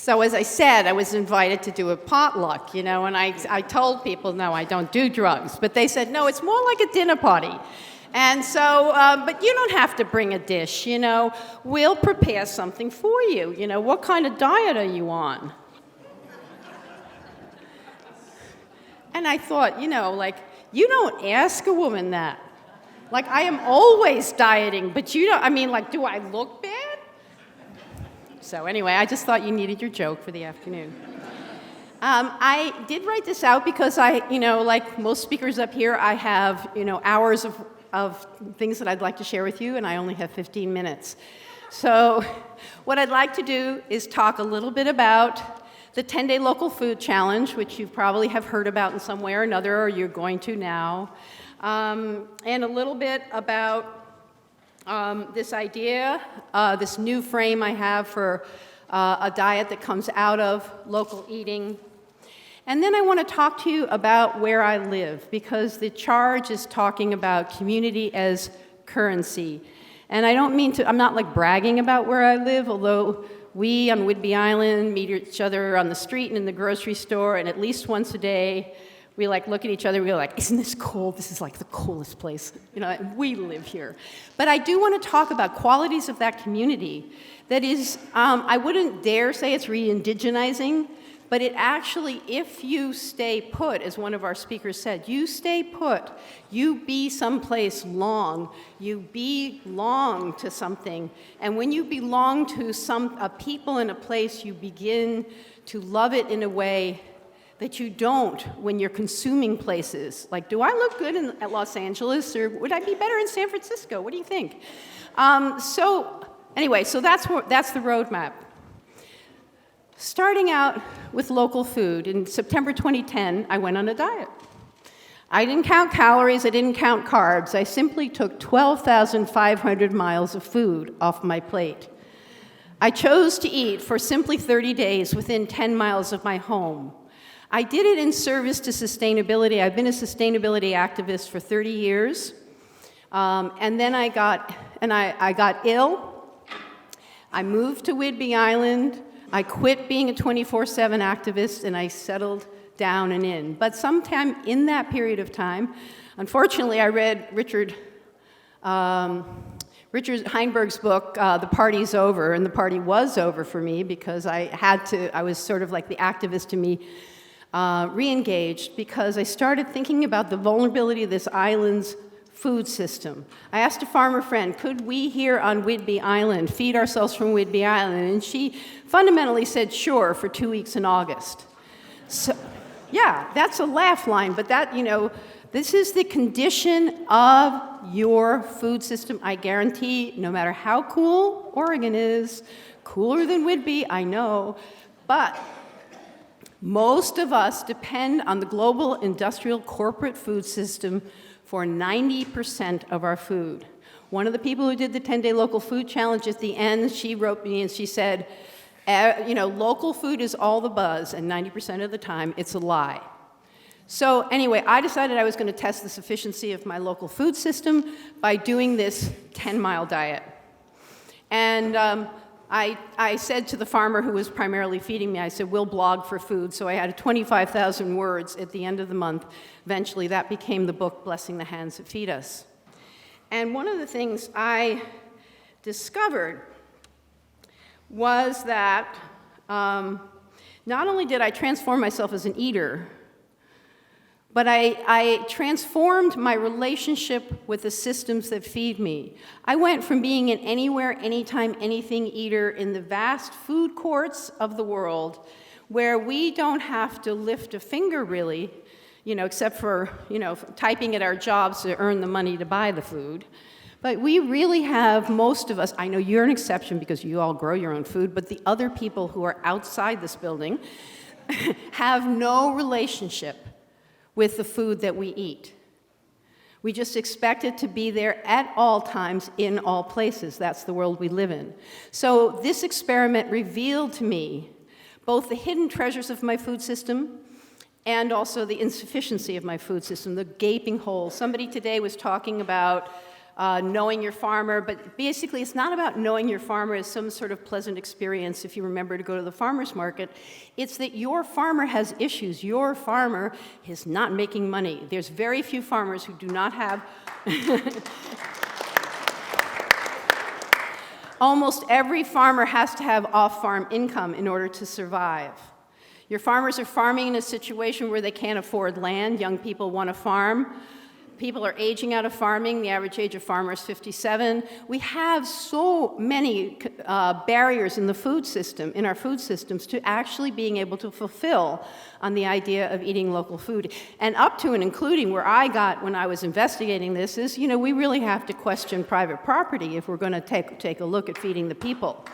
So as I said, I was invited to do a potluck, and I told people, no, I don't do drugs. But they said, no, it's more like a dinner party. And so, but you don't have to bring a dish, We'll prepare something for you. What kind of diet are you on? And I thought, you don't ask a woman that. I am always dieting, but do I look bad? So anyway, I just thought you needed your joke for the afternoon. I did write this out because like most speakers up here, I have, hours of things that I'd like to share with you, and I only have 15 minutes. So what I'd like to do is talk a little bit about the 10-day local food challenge, which you probably have heard about in some way or another, or you're going to now, and a little bit about this idea, this new frame I have for a diet that comes out of local eating. And then I want to talk to you about where I live, because the charge is talking about community as currency. And I don't mean to, I'm not bragging about where I live, although we on Whidbey Island meet each other on the street and in the grocery store, and at least once a day, we look at each other, we're isn't this cool? This is the coolest place. We live here. But I do want to talk about qualities of that community that is, I wouldn't dare say it's re-indigenizing, but it actually, if you stay put, as one of our speakers said, you stay put, you be someplace long, you belong to something, and when you belong to a people in a place, you begin to love it in a way that you don't when you're consuming places. Do I look good at Los Angeles, or would I be better in San Francisco? What do you think? So that's the roadmap. Starting out with local food, in September 2010, I went on a diet. I didn't count calories, I didn't count carbs, I simply took 12,500 miles of food off my plate. I chose to eat for simply 30 days within 10 miles of my home. I did it in service to sustainability. I've been a sustainability activist for 30 years. And then I got ill. I moved to Whidbey Island. I quit being a 24/7 activist, and I settled down and in. But sometime in that period of time, unfortunately, I read Richard Heinberg's book, The Party's Over, and the party was over for me because I was sort of like the activist to me, re-engaged, because I started thinking about the vulnerability of this island's food system. I asked a farmer friend, could we here on Whidbey Island feed ourselves from Whidbey Island? And she fundamentally said, sure, for 2 weeks in August. So, yeah, that's a laugh line, but this is the condition of your food system. I guarantee, no matter how cool Oregon is, cooler than Whidbey, I know, but most of us depend on the global industrial corporate food system for 90% of our food. One of the people who did the 10-day local food challenge at the end, she wrote me and she said, local food is all the buzz, and 90% of the time it's a lie. So anyway, I decided I was going to test the sufficiency of my local food system by doing this 10-mile diet. And I said to the farmer who was primarily feeding me, I said, we'll blog for food. So I had 25,000 words at the end of the month. Eventually, that became the book, Blessing the Hands That Feed Us. And one of the things I discovered was that not only did I transform myself as an eater, but I transformed my relationship with the systems that feed me. I went from being an anywhere, anytime, anything eater in the vast food courts of the world, where we don't have to lift a finger really, except for, typing at our jobs to earn the money to buy the food. But we really have, most of us, I know you're an exception because you all grow your own food, but the other people who are outside this building have no relationship with the food that we eat. We just expect it to be there at all times, in all places. That's the world we live in. So this experiment revealed to me both the hidden treasures of my food system and also the insufficiency of my food system, the gaping hole. Somebody today was talking about knowing your farmer, but basically it's not about knowing your farmer as some sort of pleasant experience if you remember to go to the farmer's market. It's that your farmer has issues. Your farmer is not making money. There's very few farmers who do not have... Almost every farmer has to have off-farm income in order to survive. Your farmers are farming in a situation where they can't afford land. Young people want to farm. People are aging out of farming. The average age of farmer is 57. We have so many barriers in the food system, in our food systems, to actually being able to fulfill on the idea of eating local food. And up to and including where I got when I was investigating this is, we really have to question private property if we're going to take a look at feeding the people.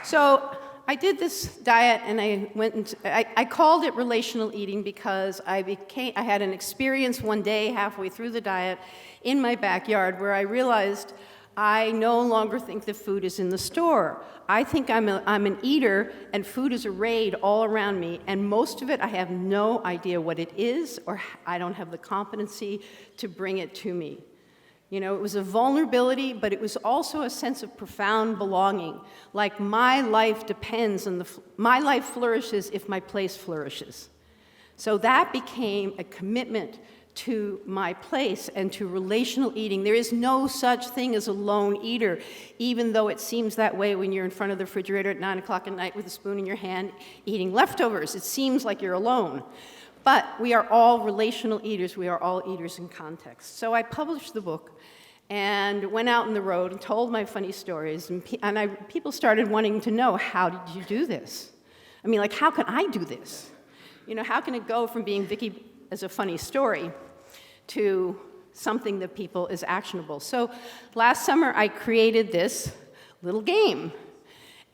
So I did this diet, and I called it relational eating because I had an experience one day halfway through the diet in my backyard where I realized I no longer think that food is in the store. I think I'm an eater, and food is arrayed all around me, and most of it I have no idea what it is, or I don't have the competency to bring it to me. It was a vulnerability, but it was also a sense of profound belonging. Like my life depends on my life flourishes if my place flourishes. So that became a commitment to my place and to relational eating. There is no such thing as a lone eater, even though it seems that way when you're in front of the refrigerator at 9 o'clock at night with a spoon in your hand eating leftovers. It seems like you're alone. But we are all relational eaters. We are all eaters in context. So I published the book and went out on the road and told my funny stories. And people started wanting to know, how did you do this? I mean, how can I do this? How can it go from being Vicki as a funny story to something that people is actionable? So last summer, I created this little game.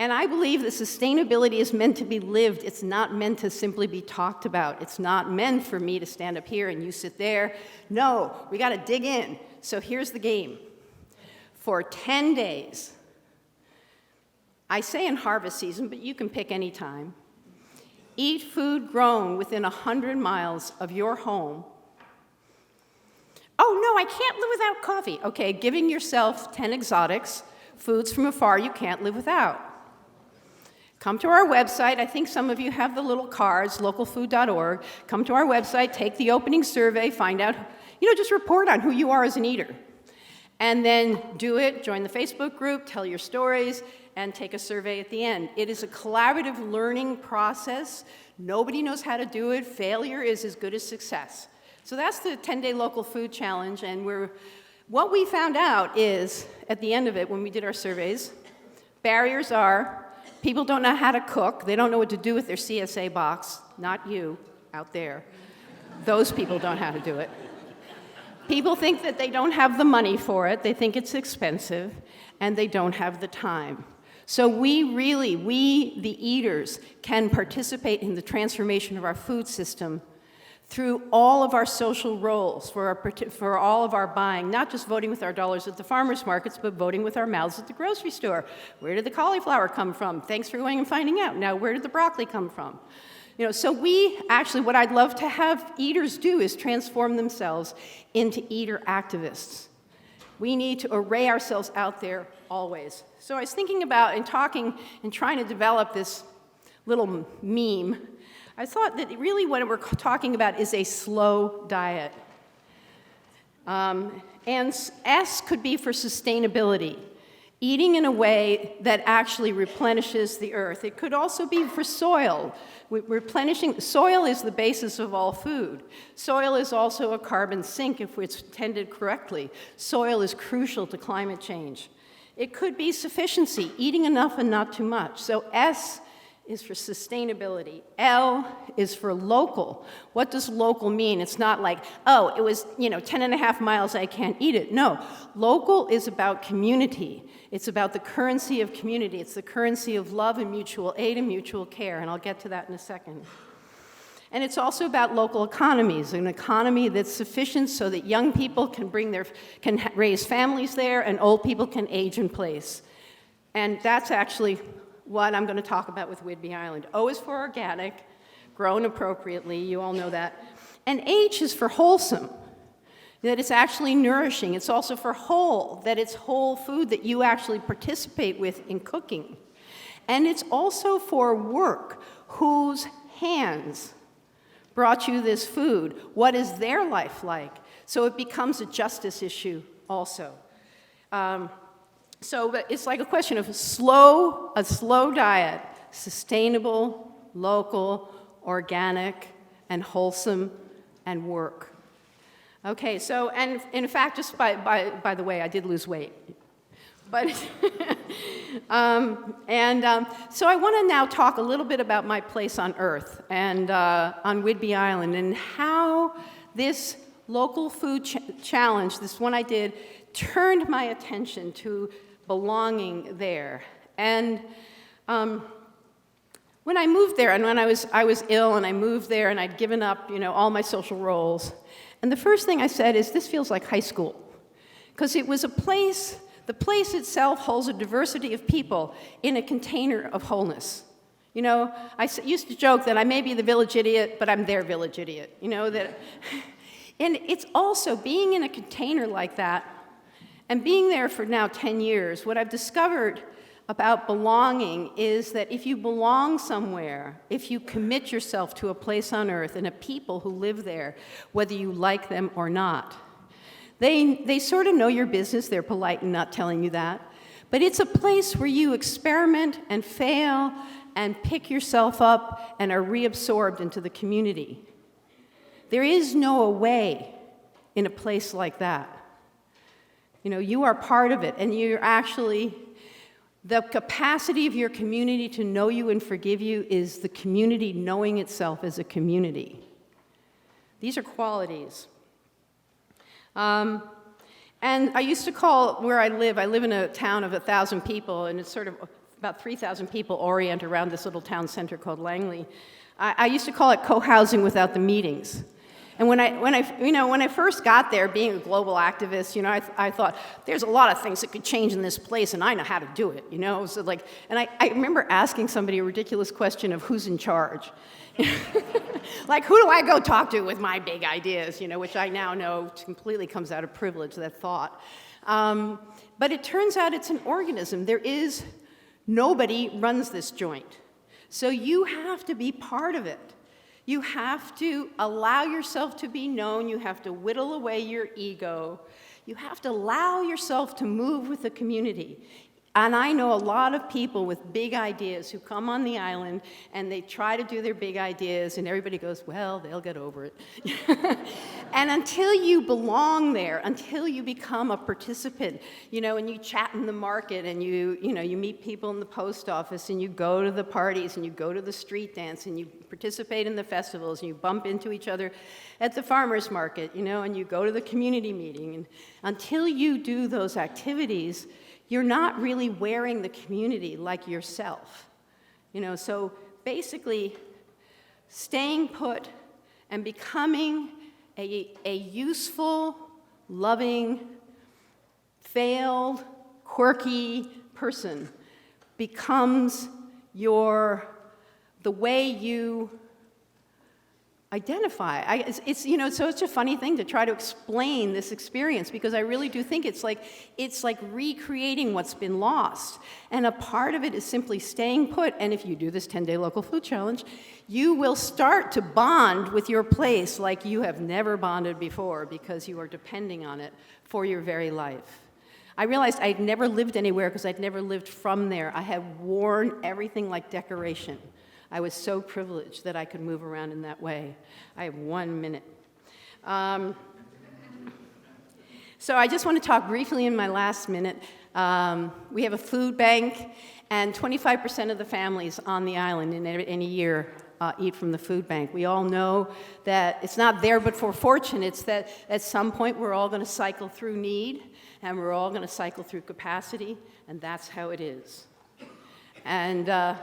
And I believe that sustainability is meant to be lived. It's not meant to simply be talked about. It's not meant for me to stand up here and you sit there. No, we got to dig in. So here's the game. For 10 days, I say in harvest season, but you can pick any time, eat food grown within 100 miles of your home. Oh, no, I can't live without coffee. Okay, giving yourself 10 exotics, foods from afar you can't live without. Come to our website. I think some of you have the little cards, localfood.org. Come to our website, take the opening survey, find out, just report on who you are as an eater. And then do it, join the Facebook group, tell your stories, and take a survey at the end. It is a collaborative learning process. Nobody knows how to do it. Failure is as good as success. So that's the 10-day local food challenge. And what we found out is, at the end of it, when we did our surveys, barriers are people don't know how to cook. They don't know what to do with their CSA box. Not you out there. Those people don't know how to do it. People think that they don't have the money for it. They think it's expensive, and they don't have the time. So we, the eaters, can participate in the transformation of our food system through all of our social roles, for all of our buying, not just voting with our dollars at the farmers markets, but voting with our mouths at the grocery store. Where did the cauliflower come from? Thanks for going and finding out. Now, where did the broccoli come from? So what I'd love to have eaters do is transform themselves into eater activists. We need to array ourselves out there always. So I was thinking about and talking and trying to develop this little meme. I thought that really what we're talking about is a slow diet. And S could be for sustainability, eating in a way that actually replenishes the earth. It could also be for soil. Soil is the basis of all food. Soil is also a carbon sink if it's tended correctly. Soil is crucial to climate change. It could be sufficiency, eating enough and not too much. So S is for sustainability. L is for local. What does local mean? It's not like, oh, it was 10 and a half miles, I can't eat it. No, local is about community. It's about the currency of community. It's the currency of love and mutual aid and mutual care, and I'll get to that in a second. And it's also about local economies, an economy that's sufficient so that young people can raise families there and old people can age in place. And that's actually what I'm going to talk about with Whidbey Island. O is for organic, grown appropriately, you all know that. And H is for wholesome. that it's actually nourishing. It's also for whole, that it's whole food that you actually participate with in cooking. And it's also for work, whose hands brought you this food. What is their life like? So it becomes a justice issue also. So it's like a question of a slow diet, sustainable, local, organic, and wholesome, and work. Okay, so, and in fact, just by the way, I did lose weight. But, so I want to now talk a little bit about my place on Earth and on Whidbey Island and how this local food challenge, this one I did, turned my attention to belonging there. And when I moved there, and when I was ill, and I moved there, and I'd given up, all my social roles. And the first thing I said is, this feels like high school, because it was a place. The place itself holds a diversity of people in a container of wholeness. I used to joke that I may be the village idiot, but I'm their village idiot. And it's also being in a container like that, and being there for now 10 years. What I've discovered about belonging is that if you belong somewhere, if you commit yourself to a place on earth and a people who live there, whether you like them or not, they sort of know your business. They're polite in not telling you that. But it's a place where you experiment and fail and pick yourself up and are reabsorbed into the community. There is no away in a place like that. You are part of it, and you're actually, the capacity of your community to know you and forgive you is the community knowing itself as a community. These are qualities. And I used to call where I live in a town of 1,000 people, and it's sort of about 3,000 people orient around this little town center called Langley. I used to call it co-housing without the meetings. And when I first got there, being a global activist, I thought there's a lot of things that could change in this place, and I know how to do it, So and I remember asking somebody a ridiculous question of who's in charge. Like, who do I go talk to with my big ideas, which I now know completely comes out of privilege, that thought. But it turns out it's an organism. Nobody runs this joint. So you have to be part of it. You have to allow yourself to be known. You have to whittle away your ego. You have to allow yourself to move with the community. And I know a lot of people with big ideas who come on the island and they try to do their big ideas, and everybody goes, well, they'll get over it. And until you belong there, until you become a participant, and you chat in the market, and you meet people in the post office, and you go to the parties, and you go to the street dance, and you participate in the festivals, and you bump into each other at the farmer's market, and you go to the community meeting. And until you do those activities, you're not really wearing the community like yourself. So basically, staying put and becoming a useful, loving, failed, quirky person becomes the way you identify. It's such a funny thing to try to explain this experience, because I really do think it's like recreating what's been lost. And a part of it is simply staying put. And if you do this 10-day local food challenge, you will start to bond with your place like you have never bonded before, because you are depending on it for your very life. I realized I'd never lived anywhere because I'd never lived from there. I had worn everything like decoration. I was so privileged that I could move around in that way. I have 1 minute. So I just want to talk briefly in my last minute. We have a food bank, and 25% of the families on the island in a year eat from the food bank. We all know that it's not there but for fortune. It's that at some point we're all going to cycle through need, and we're all going to cycle through capacity, and that's how it is. And I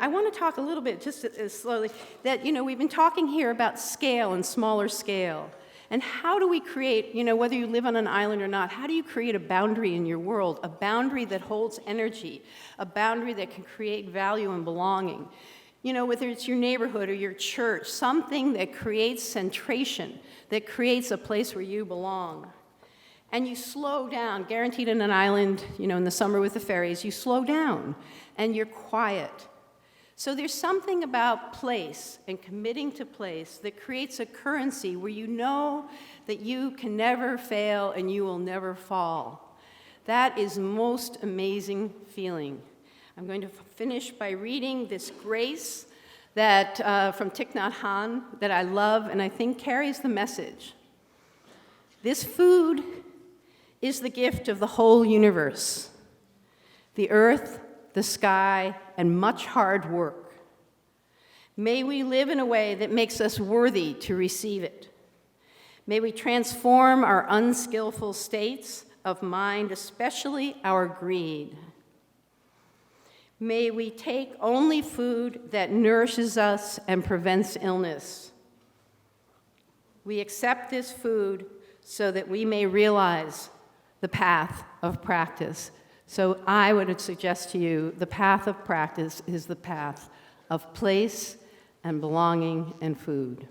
want to talk a little bit, just slowly, that, we've been talking here about scale and smaller scale. And how do we create, whether you live on an island or not, how do you create a boundary in your world, a boundary that holds energy, a boundary that can create value and belonging? You know, whether it's your neighborhood or your church, something that creates centration, that creates a place where you belong. And you slow down, guaranteed in an island, you know, in the summer with the ferries, you slow down and you're quiet. So there's something about place and committing to place that creates a currency where you know that you can never fail and you will never fall. That is most amazing feeling. I'm going to finish by reading this grace that from Thich Nhat Hanh that I love and I think carries the message. This food is the gift of the whole universe, the earth, the sky, and much hard work. May we live in a way that makes us worthy to receive it. May we transform our unskillful states of mind, especially our greed. May we take only food that nourishes us and prevents illness. We accept this food so that we may realize the path of practice. So I would suggest to you the path of practice is the path of place and belonging and food.